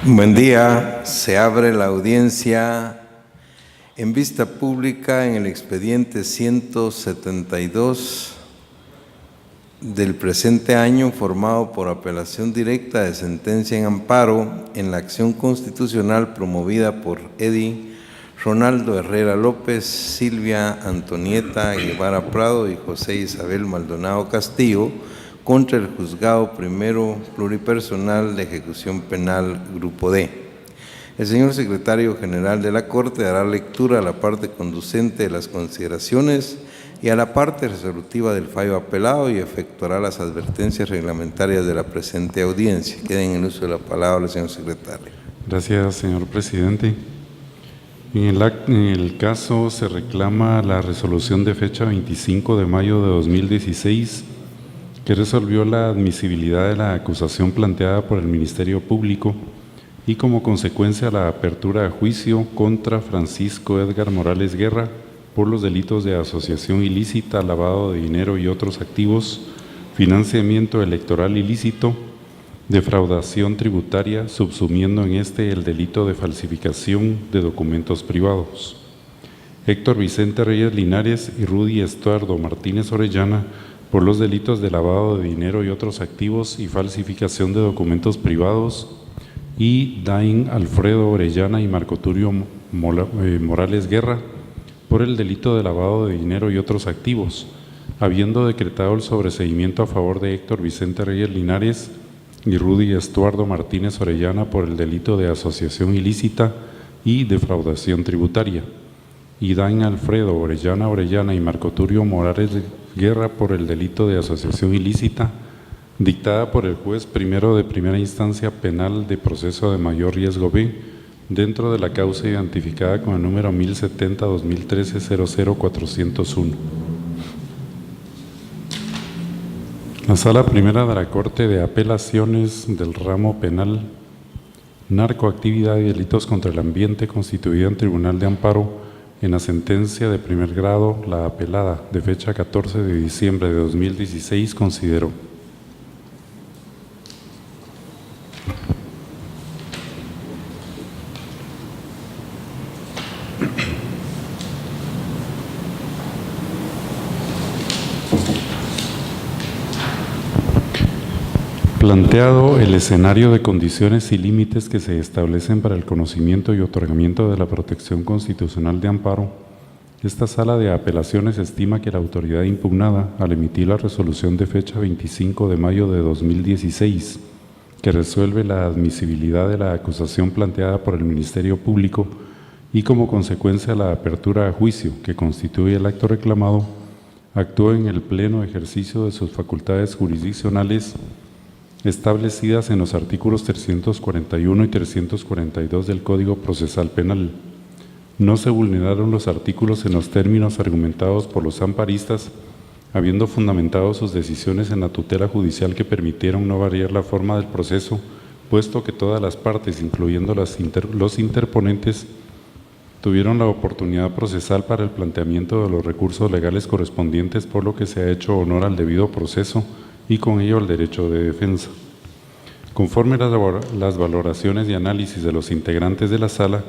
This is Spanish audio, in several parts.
Buen día. Se abre la audiencia en vista pública en el expediente 172 del presente año, formado por apelación directa de sentencia en amparo en la acción constitucional promovida por Eddie Ronaldo Herrera López, Silvia Antonieta Guevara Prado y José Isabel Maldonado Castillo, contra el Juzgado Primero Pluripersonal de Ejecución Penal Grupo D. El señor Secretario General de la Corte dará lectura a la parte conducente de las consideraciones y a la parte resolutiva del fallo apelado y efectuará las advertencias reglamentarias de la presente audiencia. Queden en el uso de la palabra, señor Secretario. Gracias, señor presidente. En el caso se reclama la resolución de fecha 25 de mayo de 2016 que resolvió la admisibilidad de la acusación planteada por el Ministerio Público y como consecuencia la apertura de juicio contra Francisco Edgar Morales Guerra por los delitos de asociación ilícita, lavado de dinero y otros activos, financiamiento electoral ilícito, defraudación tributaria, subsumiendo en este el delito de falsificación de documentos privados. Héctor Vicente Reyes Linares y Rudy Estuardo Martínez Orellana por los delitos de lavado de dinero y otros activos y falsificación de documentos privados, y Dain Alfredo Orellana y Marco Tulio Morales Guerra por el delito de lavado de dinero y otros activos, habiendo decretado el sobreseimiento a favor de Héctor Vicente Reyes Linares y Rudy Estuardo Martínez Orellana por el delito de asociación ilícita y defraudación tributaria, y Dain Alfredo Orellana y Marco Tulio Morales Guerra por el delito de asociación ilícita, dictada por el juez primero de primera instancia penal de proceso de mayor riesgo B, dentro de la causa identificada con el número 1070-2013-00401. La Sala Primera de la Corte de Apelaciones del Ramo Penal, Narcoactividad y Delitos contra el Ambiente, constituida en Tribunal de Amparo, en la sentencia de primer grado, la apelada, de fecha 14 de diciembre de 2016, consideró: planteado el escenario de condiciones y límites que se establecen para el conocimiento y otorgamiento de la protección constitucional de amparo, esta Sala de Apelaciones estima que la autoridad impugnada, al emitir la resolución de fecha 25 de mayo de 2016, que resuelve la admisibilidad de la acusación planteada por el Ministerio Público y como consecuencia la apertura a juicio que constituye el acto reclamado, actuó en el pleno ejercicio de sus facultades jurisdiccionales establecidas en los artículos 341 y 342 del Código Procesal Penal. No se vulneraron los artículos en los términos argumentados por los amparistas, habiendo fundamentado sus decisiones en la tutela judicial que permitieron no variar la forma del proceso, puesto que todas las partes, incluyendo los interponentes, tuvieron la oportunidad procesal para el planteamiento de los recursos legales correspondientes, por lo que se ha hecho honor al debido proceso y con ello al derecho de defensa. Conforme las valoraciones y análisis de los integrantes de la Sala,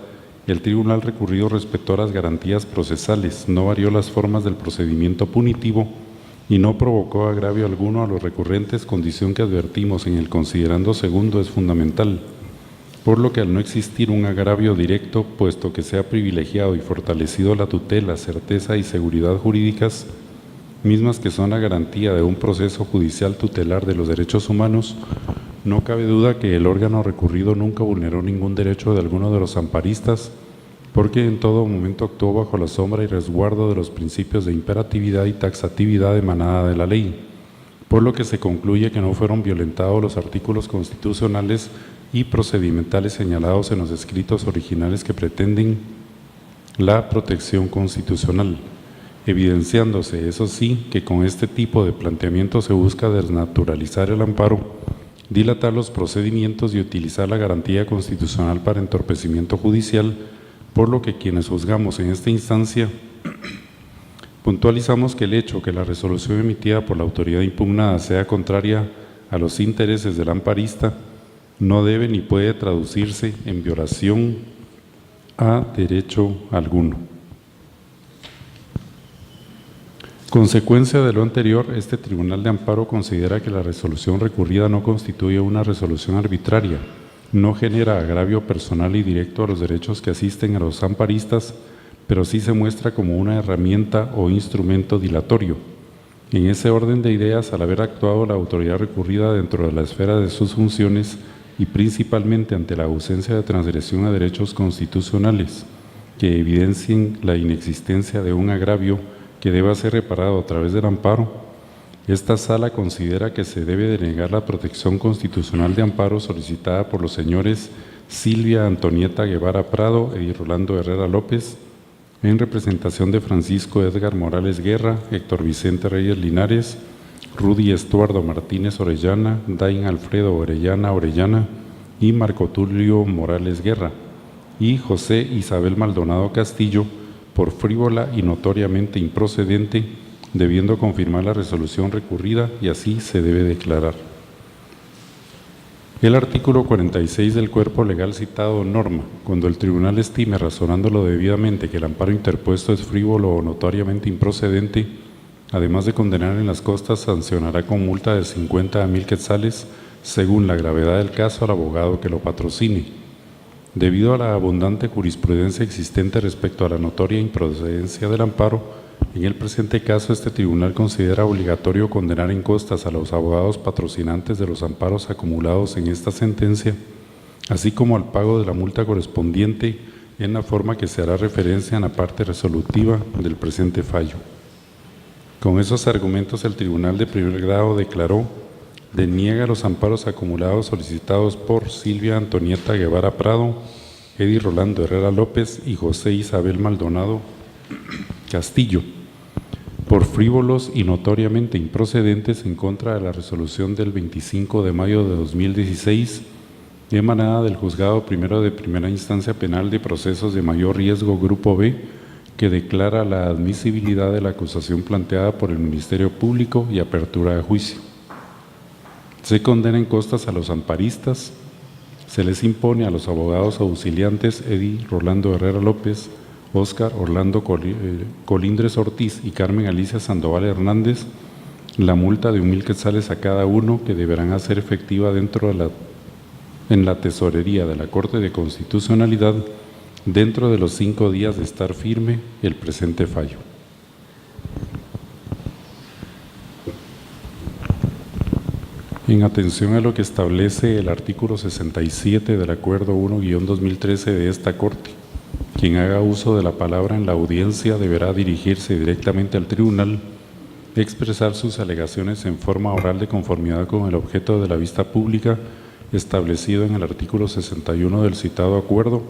el Tribunal recurrido respetó las garantías procesales, no varió las formas del procedimiento punitivo y no provocó agravio alguno a los recurrentes, condición que advertimos en el considerando segundo es fundamental, por lo que al no existir un agravio directo, puesto que se ha privilegiado y fortalecido la tutela, certeza y seguridad jurídicas, mismas que son la garantía de un proceso judicial tutelar de los derechos humanos, no cabe duda que el órgano recurrido nunca vulneró ningún derecho de alguno de los amparistas, porque en todo momento actuó bajo la sombra y resguardo de los principios de imperatividad y taxatividad emanada de la ley, por lo que se concluye que no fueron violentados los artículos constitucionales y procedimentales señalados en los escritos originales que pretenden la protección constitucional, evidenciándose, eso sí, que con este tipo de planteamiento se busca desnaturalizar el amparo, dilatar los procedimientos y utilizar la garantía constitucional para entorpecimiento judicial, por lo que quienes juzgamos en esta instancia puntualizamos que el hecho que la resolución emitida por la autoridad impugnada sea contraria a los intereses del amparista no debe ni puede traducirse en violación a derecho alguno. Consecuencia de lo anterior, este Tribunal de Amparo considera que la resolución recurrida no constituye una resolución arbitraria, no genera agravio personal y directo a los derechos que asisten a los amparistas, pero sí se muestra como una herramienta o instrumento dilatorio. En ese orden de ideas, al haber actuado la autoridad recurrida dentro de la esfera de sus funciones y principalmente ante la ausencia de transgresión a derechos constitucionales que evidencien la inexistencia de un agravio que deba ser reparado a través del amparo, esta sala considera que se debe denegar la protección constitucional de amparo solicitada por los señores Silvia Antonieta Guevara Prado y Rolando Herrera López, en representación de Francisco Edgar Morales Guerra, Héctor Vicente Reyes Linares, Rudy Estuardo Martínez Orellana, Dain Alfredo Orellana y Marco Tulio Morales Guerra, y José Isabel Maldonado Castillo, por frívola y notoriamente improcedente, debiendo confirmar la resolución recurrida y así se debe declarar. El artículo 46 del cuerpo legal citado norma, cuando el tribunal estime, razonándolo debidamente, que el amparo interpuesto es frívolo o notoriamente improcedente, además de condenar en las costas, sancionará con multa de 50 a 1,000 quetzales, según la gravedad del caso, al abogado que lo patrocine. Debido a la abundante jurisprudencia existente respecto a la notoria improcedencia del amparo, en el presente caso este tribunal considera obligatorio condenar en costas a los abogados patrocinantes de los amparos acumulados en esta sentencia, así como al pago de la multa correspondiente en la forma que se hará referencia en la parte resolutiva del presente fallo. Con esos argumentos, el tribunal de primer grado declaró: deniega los amparos acumulados solicitados por Silvia Antonieta Guevara Prado, Edi Rolando Herrera López y José Isabel Maldonado Castillo, por frívolos y notoriamente improcedentes, en contra de la resolución del 25 de mayo de 2016, emanada del Juzgado Primero de Primera Instancia Penal de Procesos de Mayor Riesgo Grupo B, que declara la admisibilidad de la acusación planteada por el Ministerio Público y apertura de juicio. Se condena en costas a los amparistas, se les impone a los abogados auxiliantes Edi Rolando Herrera López, Óscar Orlando Colindres Ortiz y Carmen Alicia Sandoval Hernández la multa de 1,000 quetzales a cada uno, que deberán hacer efectiva en la tesorería de la Corte de Constitucionalidad dentro de los 5 días de estar firme el presente fallo. En atención a lo que establece el artículo 67 del Acuerdo 1-2013 de esta Corte, quien haga uso de la palabra en la audiencia deberá dirigirse directamente al tribunal, expresar sus alegaciones en forma oral de conformidad con el objeto de la vista pública establecido en el artículo 61 del citado acuerdo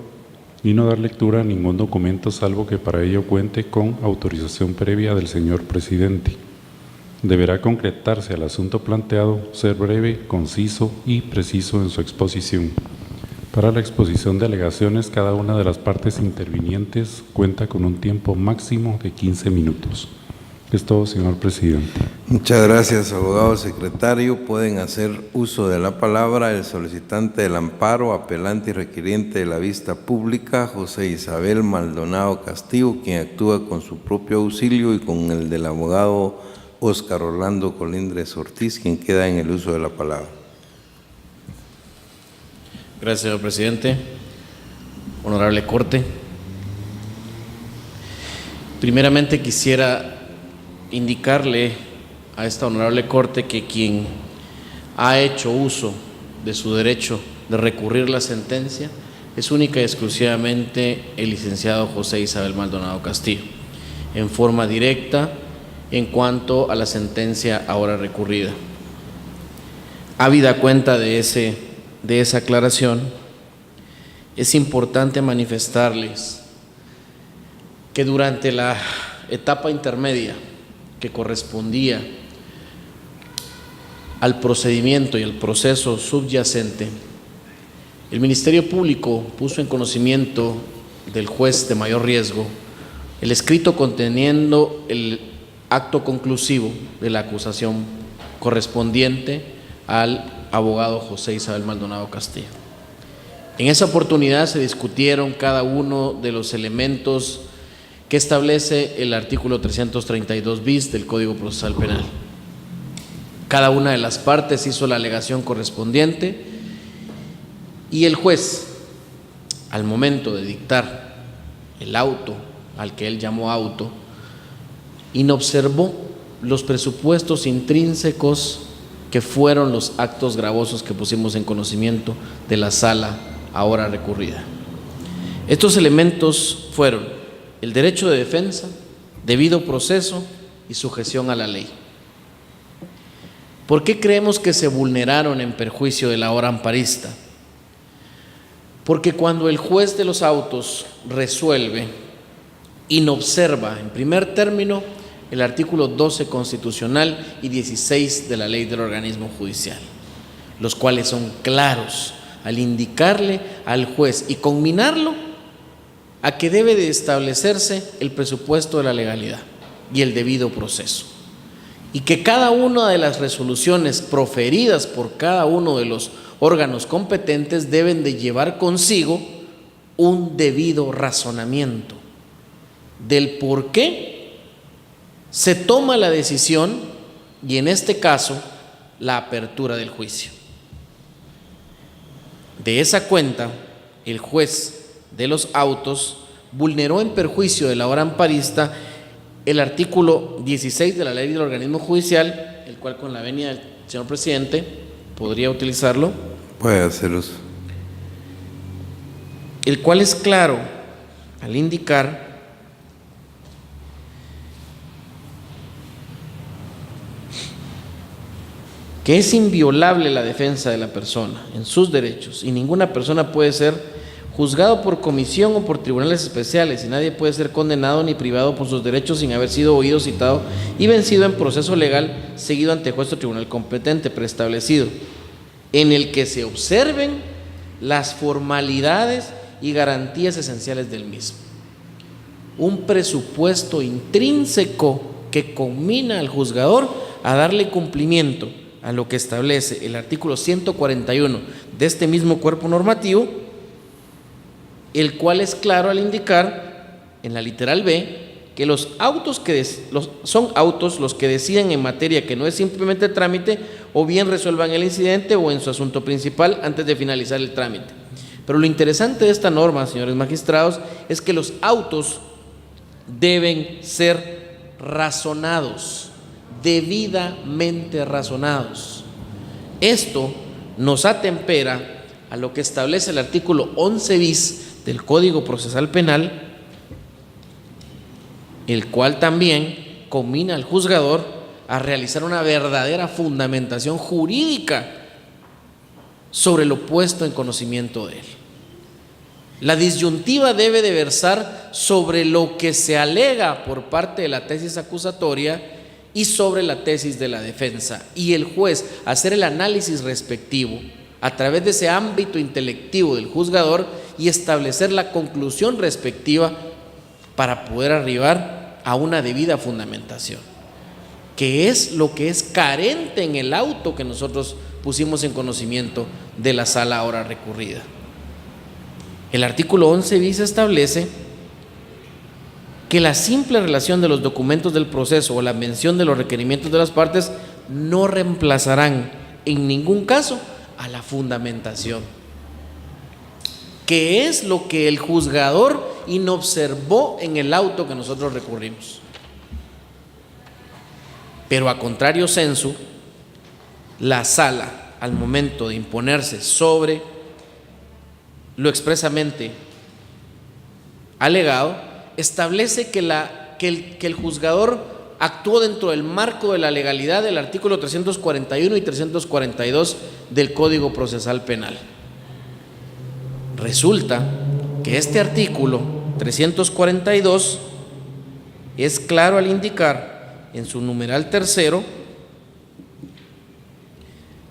y no dar lectura a ningún documento salvo que para ello cuente con autorización previa del señor presidente. Deberá concretarse al asunto planteado, ser breve, conciso y preciso en su exposición. Para la exposición de alegaciones, cada una de las partes intervinientes cuenta con un tiempo máximo de 15 minutos. Es todo, señor presidente. Muchas gracias, abogado secretario. Pueden hacer uso de la palabra el solicitante del amparo, apelante y requiriente de la vista pública, José Isabel Maldonado Castillo, quien actúa con su propio auxilio, y con el del abogado Óscar Orlando Colindres Ortiz, quien queda en el uso de la palabra. Gracias, señor presidente. Honorable Corte. Primeramente quisiera indicarle a esta honorable Corte que quien ha hecho uso de su derecho de recurrir la sentencia es única y exclusivamente el licenciado José Isabel Maldonado Castillo, en forma directa en cuanto a la sentencia ahora recurrida. Habida cuenta de esa aclaración, es importante manifestarles que durante la etapa intermedia que correspondía al procedimiento y el proceso subyacente, el Ministerio Público puso en conocimiento del juez de mayor riesgo el escrito conteniendo el acto conclusivo de la acusación correspondiente al abogado José Isabel Maldonado Castillo. En esa oportunidad se discutieron cada uno de los elementos que establece el artículo 332 bis del Código Procesal Penal. Cada una de las partes hizo la alegación correspondiente y el juez, al momento de dictar el auto, al que él llamó auto, inobservó los presupuestos intrínsecos que fueron los actos gravosos que pusimos en conocimiento de la sala ahora recurrida. Estos elementos fueron el derecho de defensa, debido proceso y sujeción a la ley. ¿Por qué creemos que se vulneraron en perjuicio de la hora amparista? Porque cuando el juez de los autos resuelve, inobserva en primer término el artículo 12 constitucional y 16 de la ley del organismo judicial, los cuales son claros al indicarle al juez y conminarlo a que debe de establecerse el presupuesto de la legalidad y el debido proceso, y que cada una de las resoluciones proferidas por cada uno de los órganos competentes deben de llevar consigo un debido razonamiento del por qué se toma la decisión y en este caso la apertura del juicio. De esa cuenta, el juez de los autos vulneró en perjuicio de la hora amparista el artículo 16 de la ley del organismo judicial, el cual con la venia del señor presidente podría utilizarlo. Puede hacer uso. El cual es claro al indicar que es inviolable la defensa de la persona en sus derechos y ninguna persona puede ser juzgado por comisión o por tribunales especiales y nadie puede ser condenado ni privado por sus derechos sin haber sido oído, citado y vencido en proceso legal seguido ante juez o tribunal competente preestablecido, en el que se observen las formalidades y garantías esenciales del mismo. Un presupuesto intrínseco que conmina al juzgador a darle cumplimiento a lo que establece el artículo 141 de este mismo cuerpo normativo, el cual es claro al indicar en la literal B que los autos son autos los que deciden en materia que no es simplemente trámite o bien resuelvan el incidente o en su asunto principal antes de finalizar el trámite. Pero lo interesante de esta norma, señores magistrados, es que los autos deben ser razonados, debidamente razonados. Esto nos atempera a lo que establece el artículo 11 bis del Código Procesal Penal, el cual también conmina al juzgador a realizar una verdadera fundamentación jurídica sobre lo puesto en conocimiento de él. La disyuntiva debe de versar sobre lo que se alega por parte de la tesis acusatoria y sobre la tesis de la defensa, y el juez hacer el análisis respectivo a través de ese ámbito intelectivo del juzgador y establecer la conclusión respectiva para poder arribar a una debida fundamentación, que es lo que es carente en el auto que nosotros pusimos en conocimiento de la sala ahora recurrida. El artículo 11 bis establece que la simple relación de los documentos del proceso o la mención de los requerimientos de las partes no reemplazarán en ningún caso a la fundamentación, que es lo que el juzgador inobservó en el auto que nosotros recurrimos. Pero a contrario sensu, la sala, al momento de imponerse sobre lo expresamente alegado, establece que el juzgador actuó dentro del marco de la legalidad del artículo 341 y 342 del Código Procesal Penal. Resulta que este artículo 342 es claro al indicar en su numeral tercero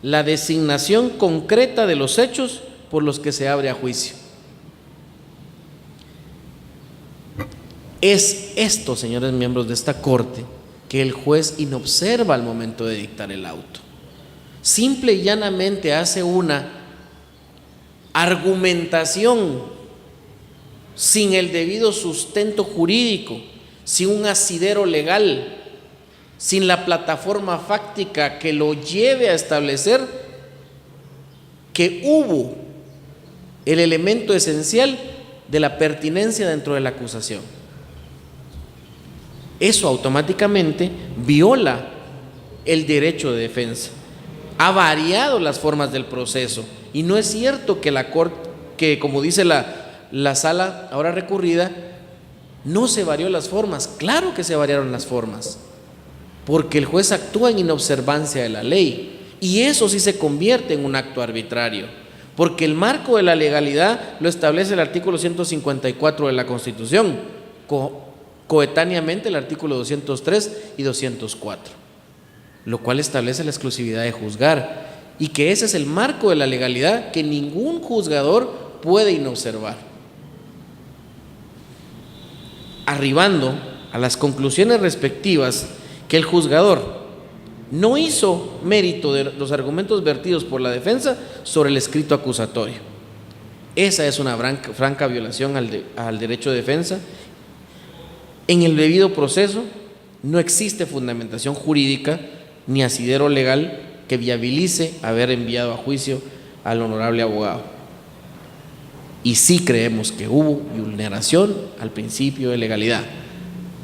la designación concreta de los hechos por los que se abre a juicio. Es esto, señores miembros de esta Corte, que el juez inobserva al momento de dictar el auto. simple y llanamente hace una argumentación sin el debido sustento jurídico, sin un asidero legal, sin la plataforma fáctica que lo lleve a establecer que hubo el elemento esencial de la pertinencia dentro de la acusación. Eso automáticamente viola el derecho de defensa. Ha variado las formas del proceso y no es cierto que la corte, que como dice la sala ahora recurrida, no se varió las formas. Claro que se variaron las formas, porque el juez actúa en inobservancia de la ley y eso sí se convierte en un acto arbitrario, porque el marco de la legalidad lo establece el artículo 154 de la Constitución, coetáneamente el artículo 203 y 204, lo cual establece la exclusividad de juzgar y que ese es el marco de la legalidad que ningún juzgador puede inobservar. Arribando a las conclusiones respectivas, que el juzgador no hizo mérito de los argumentos vertidos por la defensa sobre el escrito acusatorio. Esa es una franca violación al derecho de defensa. En el debido proceso no existe fundamentación jurídica ni asidero legal que viabilice haber enviado a juicio al honorable abogado. Y sí creemos que hubo vulneración al principio de legalidad,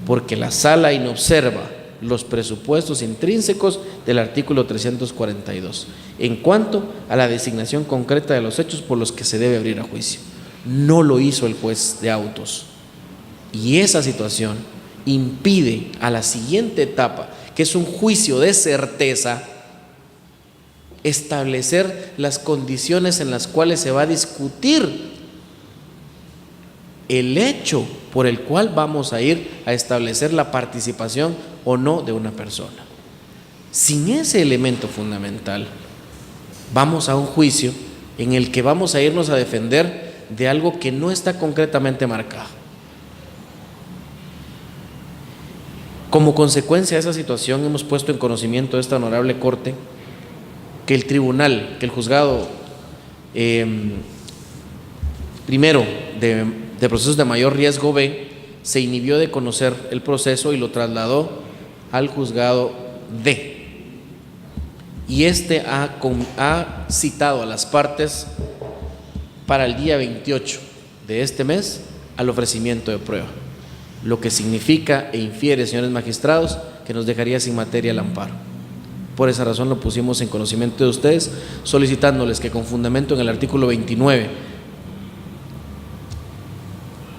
porque la sala inobserva los presupuestos intrínsecos del artículo 342 en cuanto a la designación concreta de los hechos por los que se debe abrir a juicio. No lo hizo el juez de autos, y esa situación impide a la siguiente etapa, que es un juicio de certeza, establecer las condiciones en las cuales se va a discutir el hecho por el cual vamos a ir a establecer la participación o no de una persona. Sin ese elemento fundamental, vamos a un juicio en el que vamos a irnos a defender de algo que no está concretamente marcado. Como consecuencia de esa situación, hemos puesto en conocimiento de esta honorable Corte que el tribunal, que el juzgado primero de procesos de mayor riesgo B se inhibió de conocer el proceso y lo trasladó al juzgado D. Y este ha citado a las partes para el día 28 de este mes al ofrecimiento de prueba, lo que significa e infiere, señores magistrados, que nos dejaría sin materia el amparo. Por esa razón lo pusimos en conocimiento de ustedes, solicitándoles que con fundamento en el artículo 29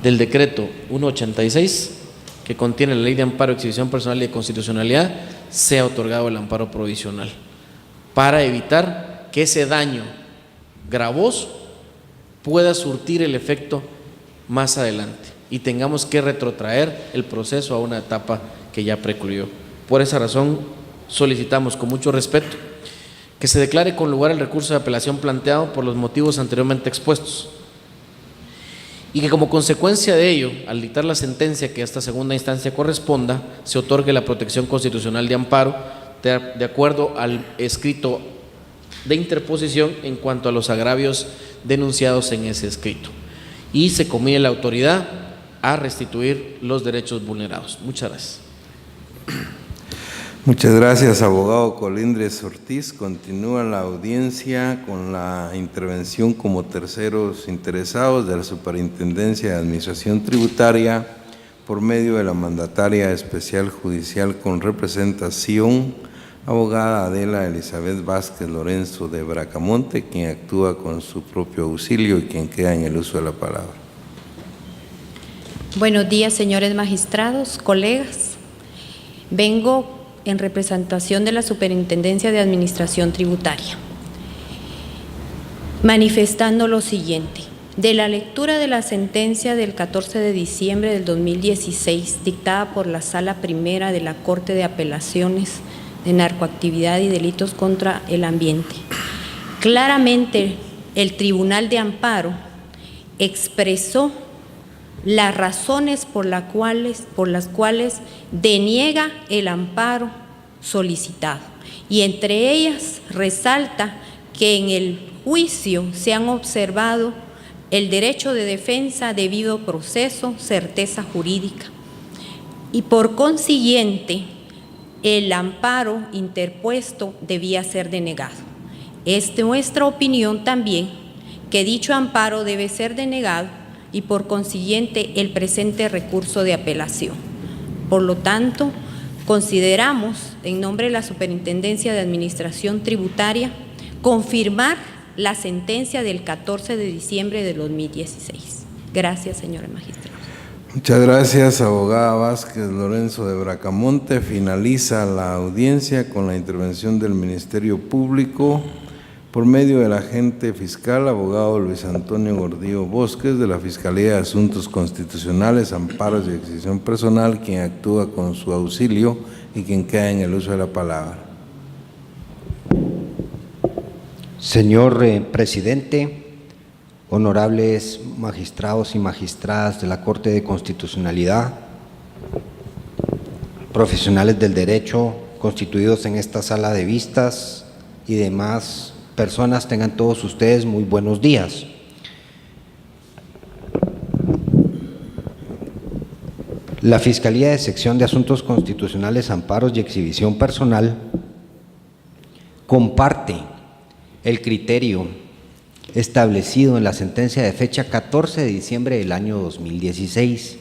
del decreto 186, que contiene la ley de amparo, exhibición personal y de constitucionalidad, sea otorgado el amparo provisional para evitar que ese daño gravoso pueda surtir el efecto más adelante y tengamos que retrotraer el proceso a una etapa que ya precluyó. Por esa razón solicitamos con mucho respeto que se declare con lugar el recurso de apelación planteado por los motivos anteriormente expuestos, y que como consecuencia de ello, al dictar la sentencia que a esta segunda instancia corresponda, se otorgue la protección constitucional de amparo de acuerdo al escrito de interposición en cuanto a los agravios denunciados en ese escrito, y se conmine la autoridad a restituir los derechos vulnerados. Muchas gracias. Muchas gracias, abogado Colindres Ortiz. Continúa la audiencia con la intervención como terceros interesados de la Superintendencia de Administración Tributaria por medio de la mandataria especial judicial con representación, abogada Adela Elizabeth Vázquez Lorenzo de Bracamonte, quien actúa con su propio auxilio y quien queda en el uso de la palabra. Buenos días, señores magistrados, colegas. Vengo en representación de la Superintendencia de Administración Tributaria, manifestando lo siguiente. De la lectura de la sentencia del 14 de diciembre del 2016, dictada por la Sala Primera de la Corte de Apelaciones de Narcoactividad y Delitos contra el Ambiente, claramente el Tribunal de Amparo expresó las razones por las cuales deniega el amparo solicitado. y entre ellas resalta que en el juicio se han observado el derecho de defensa, debido proceso, certeza jurídica, y por consiguiente el amparo interpuesto debía ser denegado. Es nuestra opinión también que dicho amparo debe ser denegado y por consiguiente el presente recurso de apelación. Por lo tanto, consideramos, en nombre de la Superintendencia de Administración Tributaria, confirmar la sentencia del 14 de diciembre de 2016. Gracias, señores magistrados. Muchas gracias, abogada Vázquez Lorenzo de Bracamonte. Finaliza la audiencia con la intervención del Ministerio Público por medio del agente fiscal, abogado Luis Antonio Gordillo Bosques, de la Fiscalía de Asuntos Constitucionales, Amparos y Adquisición Personal, quien actúa con su auxilio y quien queda en el uso de la palabra. Señor presidente, honorables magistrados y magistradas de la Corte de Constitucionalidad, profesionales del derecho constituidos en esta sala de vistas y demás personas, tengan todos ustedes muy buenos días. La Fiscalía de Sección de Asuntos Constitucionales, Amparos y Exhibición Personal comparte el criterio establecido en la sentencia de fecha 14 de diciembre del año 2016,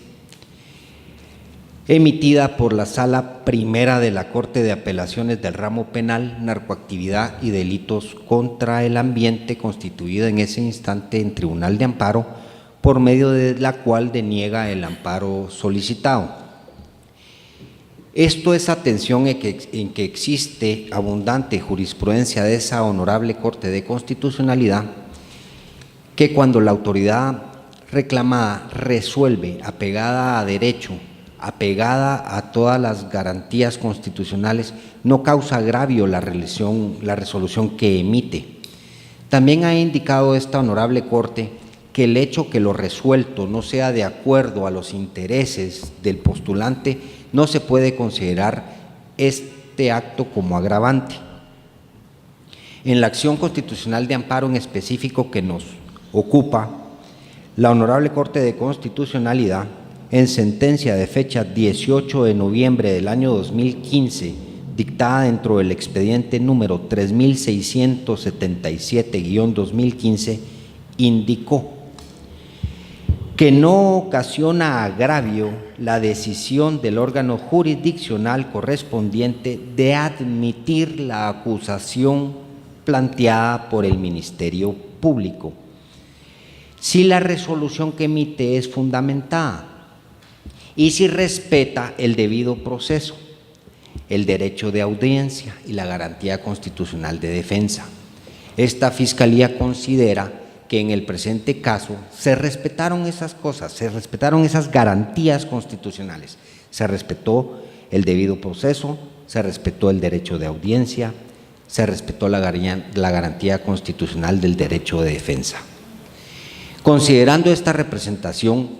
emitida por la Sala Primera de la Corte de Apelaciones del Ramo Penal, Narcoactividad y Delitos contra el Ambiente, constituida en ese instante en Tribunal de Amparo, por medio de la cual deniega el amparo solicitado. Esto es atención en que existe abundante jurisprudencia de esa honorable Corte de Constitucionalidad, que cuando la autoridad reclamada resuelve apegada a derecho, apegada a todas las garantías constitucionales, no causa agravio la resolución que emite. También ha indicado esta honorable Corte que el hecho que lo resuelto no sea de acuerdo a los intereses del postulante no se puede considerar este acto como agravante. En la acción constitucional de amparo en específico que nos ocupa, la honorable Corte de Constitucionalidad, en sentencia de fecha 18 de noviembre del año 2015, dictada dentro del expediente número 3677-2015, indicó que no ocasiona agravio la decisión del órgano jurisdiccional correspondiente de admitir la acusación planteada por el Ministerio Público, si la resolución que emite es fundamentada y si respeta el debido proceso, el derecho de audiencia y la garantía constitucional de defensa. Esta Fiscalía considera que en el presente caso se respetaron esas cosas, se respetaron esas garantías constitucionales, se respetó el debido proceso, se respetó el derecho de audiencia, se respetó la garantía constitucional del derecho de defensa. Considerando esta representación,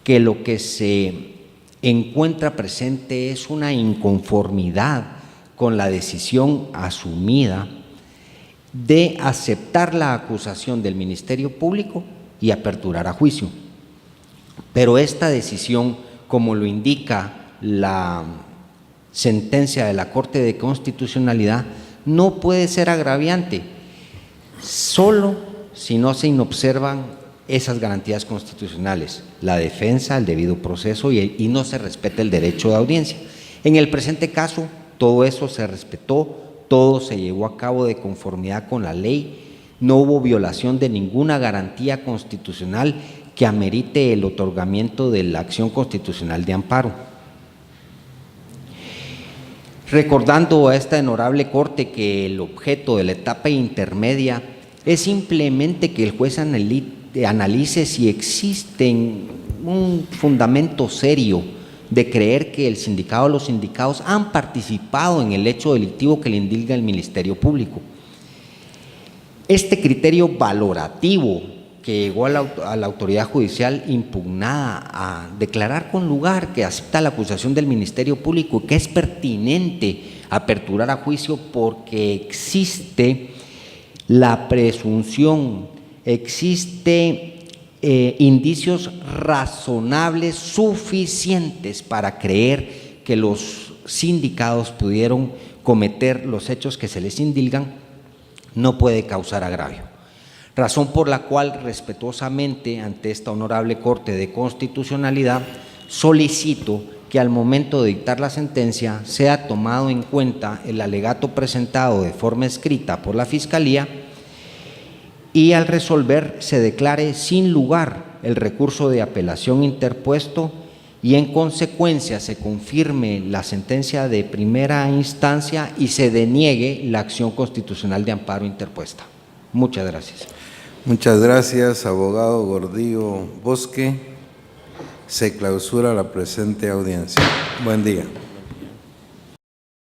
que lo que se encuentra presente es una inconformidad con la decisión asumida de aceptar la acusación del Ministerio Público y aperturar a juicio. Pero esta decisión, como lo indica la sentencia de la Corte de Constitucionalidad, no puede ser agraviante, solo si no se inobservan esas garantías constitucionales, la defensa, el debido proceso y no se respeta el derecho de audiencia. En el presente caso, todo eso se respetó, todo se llevó a cabo de conformidad con la ley, no hubo violación de ninguna garantía constitucional que amerite el otorgamiento de la acción constitucional de amparo. Recordando a esta honorable Corte que el objeto de la etapa intermedia es simplemente que el juez analice si existe un fundamento serio de creer que el sindicado o los sindicados han participado en el hecho delictivo que le indica el Ministerio Público. Este criterio valorativo que llegó a la autoridad judicial impugnada a declarar con lugar que acepta la acusación del Ministerio Público y que es pertinente aperturar a juicio porque existe la presunción, existe indicios razonables suficientes para creer que los sindicados pudieron cometer los hechos que se les indilgan, no puede causar agravio. Razón por la cual, respetuosamente, ante esta honorable Corte de Constitucionalidad, solicito que al momento de dictar la sentencia sea tomado en cuenta el alegato presentado de forma escrita por la Fiscalía y al resolver se declare sin lugar el recurso de apelación interpuesto y en consecuencia se confirme la sentencia de primera instancia y se deniegue la acción constitucional de amparo interpuesta. Muchas gracias. Muchas gracias, abogado Gordillo Bosque. Se clausura la presente audiencia. Buen día.